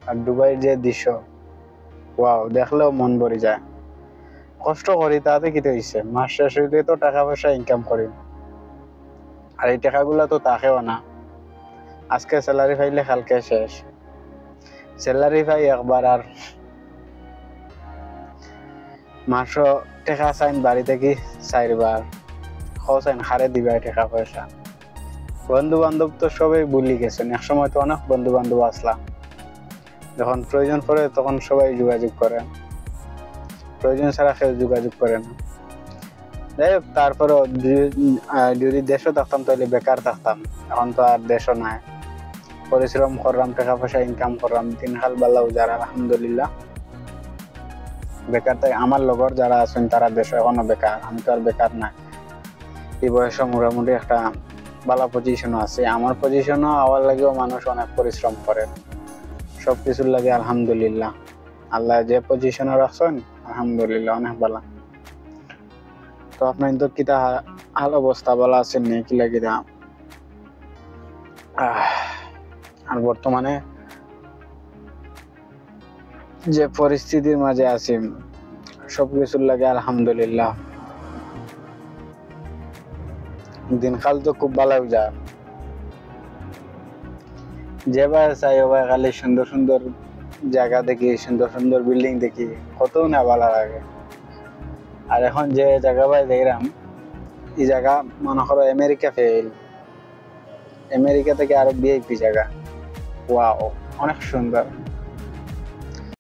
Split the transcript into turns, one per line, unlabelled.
আর দুবাইয়ের যে দৃশ্য, ওয়াও, দেখলেও মন ভরে যায়। কষ্ট করি তাতে কি হয়েছে, মাস শেষ হইলে তো টাকা পয়সা ইনকাম করি, আর এই টাকাগুলা তো তাকেও না। আজকে স্যালারি পাইলে কালকে শেষ, স্যালারি পাই একবার আর মাসও টাকা চাইন বাড়ি থেকে 4 বার চাইন হারে দিবা টাকা পয়সা। বন্ধু বান্ধব তো সবাই ভুলি গেছেন, একসময় তো অনেক বন্ধু বান্ধব আসলাম, যখন প্রয়োজন পড়ে তখন সবাই যোগাযোগ করে, প্রয়োজন ছাড়া কেউ যোগাযোগ করে না। যাই হোক, তারপরেও যদি দেশও থাকতাম তাহলে বেকার থাকতাম। এখন তো আর দেশও নাই, পরিশ্রম করলাম, টাকা পয়সা ইনকাম করলাম, দিন হাল বাল্লাও যারা আলহামদুলিল্লাহ। বেকার তাই আমার লগর যারা আছেন তারা দেশে এখনো বেকার, আমি তো আর বেকার না। এই বয়সে মোটামুটি একটা ভালো পজিশনও আছে, আমার পজিশনও হওয়ার লাগেও মানুষ অনেক পরিশ্রম করে, সবকিছুর লাগে আলহামদুলিল্লাহ। আল্লাহ যে পজিশনে রাখছেন আলহামদুলিল্লাহ অনেক ভালো। তো আপনার তো কিতা হাল অবস্থা ভালো আছেন নি কিলা কিতা? আর বর্তমানে যে পরিস্থিতির মাঝে আছি সবকিছুর লাগে আলহামদুলিল্লাহ, দিনকাল তো খুব ভালো যায়। যেবার চাই ওবার খালি সুন্দর সুন্দর জায়গা দেখি, সুন্দর সুন্দর বিল্ডিং দেখি, কত না ভালো লাগে। আর এখন যে জায়গা বাই দেখলাম, এই জায়গা মনে করো আমেরিকা ফেল, আমেরিকা থেকে আরো ভিআইপি জায়গা, ওয়াও অনেক সুন্দর।